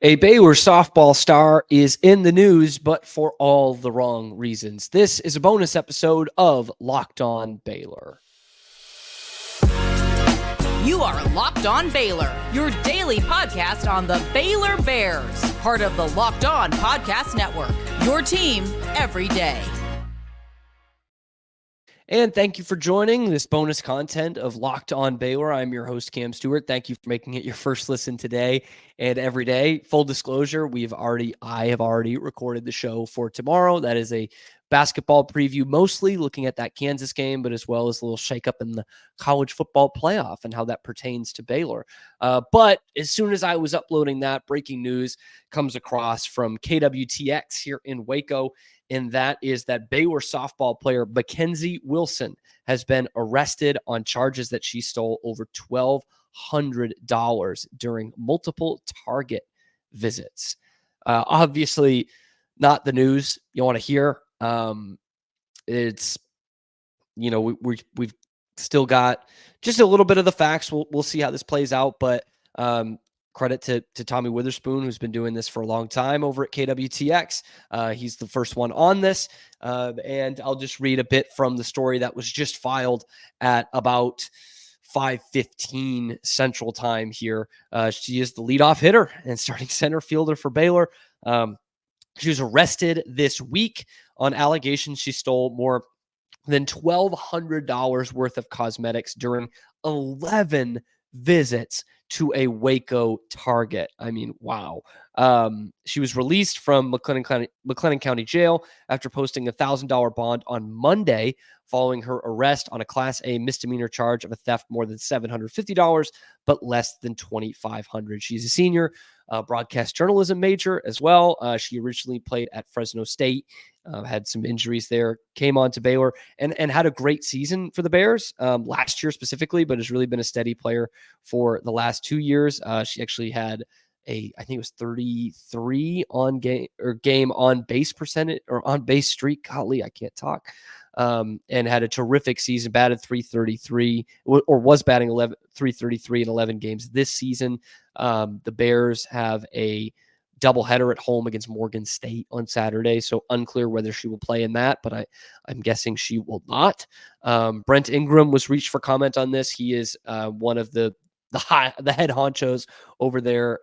A Baylor softball star is in the news, but for all the wrong reasons. This is a bonus episode of Locked On Baylor. You are Locked On Baylor, your daily podcast on the Baylor Bears, part of the Locked On Podcast Network, your team every day. And thank you for joining this bonus content of Locked On Baylor. I'm your host, Cam Stewart. Thank you for making it your first listen today and every day. Full disclosure, I have already recorded the show for tomorrow. That is a basketball preview, mostly looking at that Kansas game, but as well as a little shakeup in the college football playoff and how that pertains to Baylor. But as soon as I was uploading that, breaking news comes across from KWTX here in Waco. And that is that Baylor softball player McKenzie Wilson has been arrested on charges that she stole over $1,200 during multiple Target visits. Obviously, not the news you want to hear. It's, we've still got just a little bit of the facts. We'll see how this plays out, but credit to Tommy Witherspoon, who's been doing this for a long time over at KWTX. He's the first one on this. And I'll just read a bit from the story that was just filed at about 5:15 Central Time here. She is the leadoff hitter and starting center fielder for Baylor. She was arrested this week on allegations she stole more than $1,200 worth of cosmetics during 11 visits to a Waco Target. I mean, wow. She was released from McLennan County Jail after posting a $1,000 bond on Monday following her arrest on a Class A misdemeanor charge of a theft more than $750, but less than $2,500. She's a senior broadcast journalism major as well. She originally played at Fresno State, had some injuries there, came on to Baylor and had a great season for the Bears last year specifically, but has really been a steady player for the last 2 years. She actually had I think it was 33 game on base percentage or on base streak. Golly, I can't talk. And had a terrific season, batted .333 or was batting .333 in 11 games this season. The Bears have a doubleheader at home against Morgan State on Saturday, so unclear whether she will play in that, but I'm guessing she will not. Brent Ingram was reached for comment on this. He is one of the head honchos over there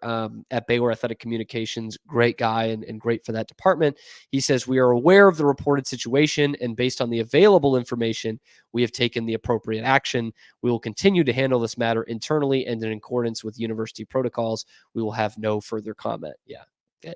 at Baylor Athletic Communications. Great guy and great for that department. He says, "We are aware of the reported situation, and based on the available information, we have taken the appropriate action. We will continue to handle this matter internally and in accordance with university protocols. We will have no further comment." Yeah, okay.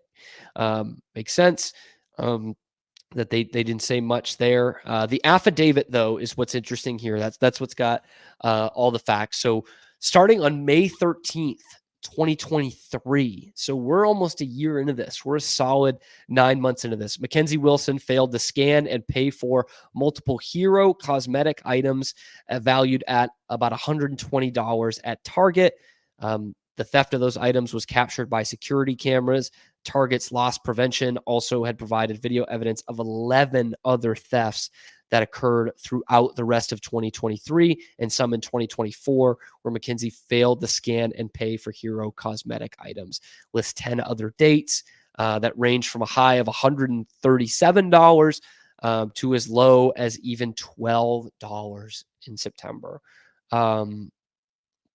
Makes sense. That they didn't say much there. The affidavit, though, is what's interesting here. That's what's got all the facts. So starting on May 13th, 2023. So we're almost a year into this. We're a solid 9 months into this. McKenzie Wilson failed to scan and pay for multiple hero cosmetic items valued at about $120 at Target. The theft of those items was captured by security cameras. Target's loss prevention also had provided video evidence of 11 other thefts that occurred throughout the rest of 2023 and some in 2024, where McKenzie failed to scan and pay for hero cosmetic items. Lists 10 other dates that range from a high of $137 to as low as even $12 in September.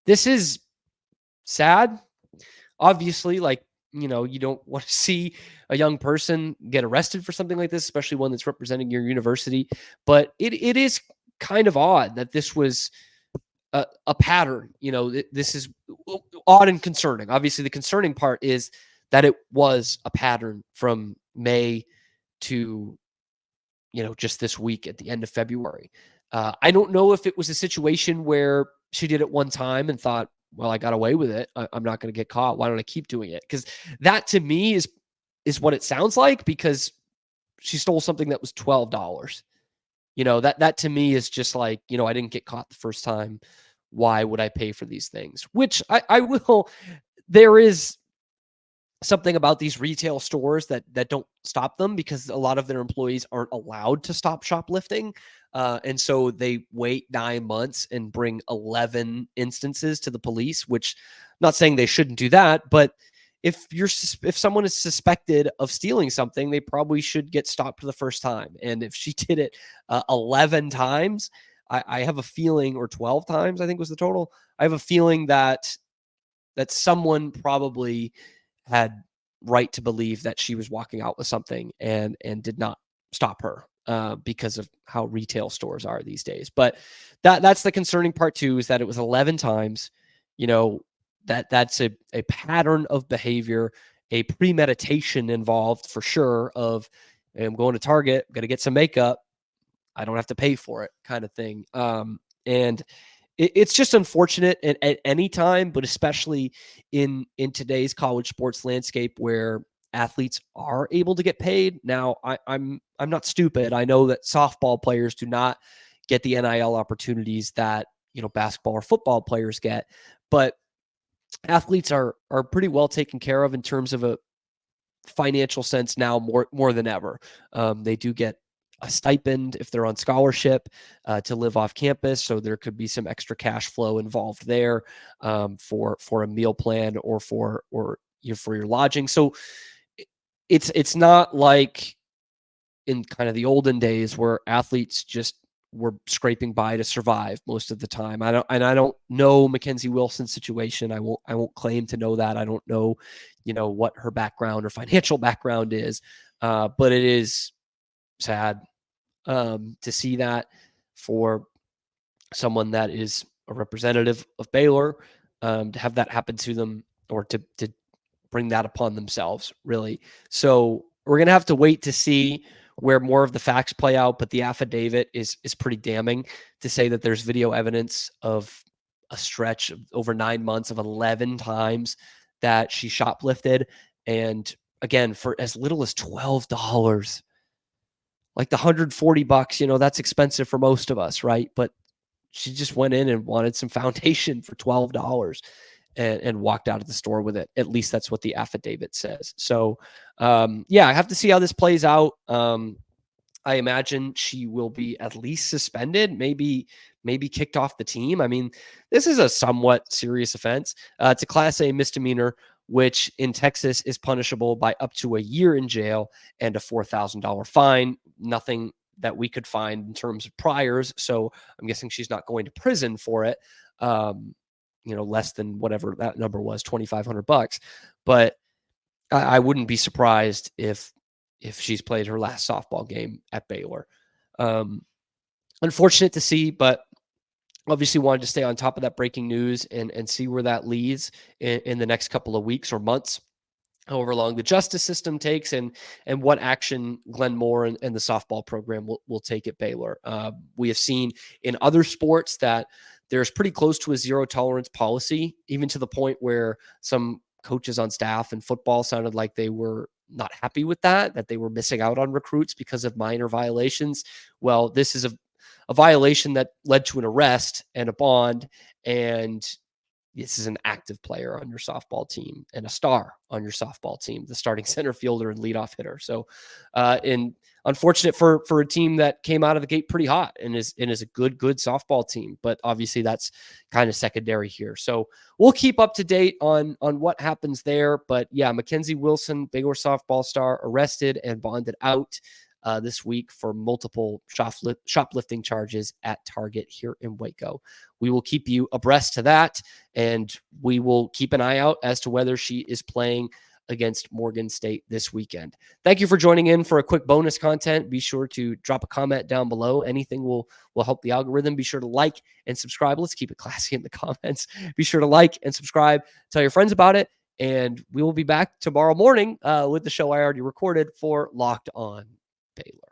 This is sad. Obviously, you don't want to see a young person get arrested for something like this, especially one that's representing your university. But it is kind of odd that this was a pattern. This is odd and concerning. Obviously, the concerning part is that it was a pattern from May to, just this week at the end of February. I don't know if it was a situation where she did it one time and thought, well, I got away with it. I'm not going to get caught. Why don't I keep doing it? Because that to me is what it sounds like, because she stole something that was $12. That to me is just like, I didn't get caught the first time. Why would I pay for these things? Which I will. There is something about these retail stores that don't stop them, because a lot of their employees aren't allowed to stop shoplifting. And so they wait 9 months and bring 11 instances to the police, which I'm not saying they shouldn't do that, but if someone is suspected of stealing something, they probably should get stopped for the first time. And if she did it 11 times, I have a feeling, or 12 times, I think was the total. I have a feeling that someone probably had right to believe that she was walking out with something and did not stop her because of how retail stores are these days. But that's the concerning part too, is that it was 11 times. That's a pattern of behavior, a premeditation involved for sure of, hey, I'm going to Target, I'm going to get some makeup, I don't have to pay for it, kind of thing. And it's just unfortunate at any time, but especially in today's college sports landscape where athletes are able to get paid. Now, I'm not stupid. I know that softball players do not get the NIL opportunities that basketball or football players get, but athletes are pretty well taken care of in terms of a financial sense now more than ever. They do get a stipend if they're on scholarship to live off campus, so there could be some extra cash flow involved there for a meal plan or for your lodging. So it's not like in kind of the olden days where athletes just were scraping by to survive most of the time. I don't know McKenzie Wilson's situation. I won't claim to know that. I don't know, what her background or financial background is. But it is sad to see that for someone that is a representative of Baylor, to have that happen to them, or to bring that upon themselves, really. So we're going to have to wait to see where more of the facts play out, but the affidavit is pretty damning to say that there's video evidence of a stretch of over 9 months of 11 times that she shoplifted. And again, for as little as $12, like the $140, that's expensive for most of us, right? But she just went in and wanted some foundation for $12 and walked out of the store with it. At least that's what the affidavit says. So, I have to see how this plays out. I imagine she will be at least suspended, maybe kicked off the team. I mean, this is a somewhat serious offense. It's a Class A misdemeanor, which in Texas is punishable by up to a year in jail and a $4,000 fine. Nothing that we could find in terms of priors. So I'm guessing she's not going to prison for it. Less than whatever that number was, $2,500. But I wouldn't be surprised if she's played her last softball game at Baylor. Unfortunate to see, but obviously wanted to stay on top of that breaking news and see where that leads in the next couple of weeks or months, however long the justice system takes, and what action Glenn Moore and the softball program will take at Baylor. We have seen in other sports that there's pretty close to a zero tolerance policy, even to the point where some coaches on staff in football sounded like they were not happy with that they were missing out on recruits because of minor violations. Well, this is a violation that led to an arrest and a bond, and this is an active player on your softball team and a star on your softball team, the starting center fielder and leadoff hitter. So, and unfortunate for a team that came out of the gate pretty hot and is a good softball team, but obviously that's kind of secondary here. So we'll keep up to date on what happens there. But yeah, McKenzie Wilson, Baylor softball star, arrested and bonded out this week for multiple shoplifting charges at Target here in Waco. We will keep you abreast to that, and we will keep an eye out as to whether she is playing against Morgan State this weekend. Thank you for joining in for a quick bonus content. Be sure to drop a comment down below. Anything will help the algorithm. Be sure to like and subscribe. Let's keep it classy in the comments. Be sure to like and subscribe. Tell your friends about it. And we will be back tomorrow morning with the show I already recorded for Locked On Baylor.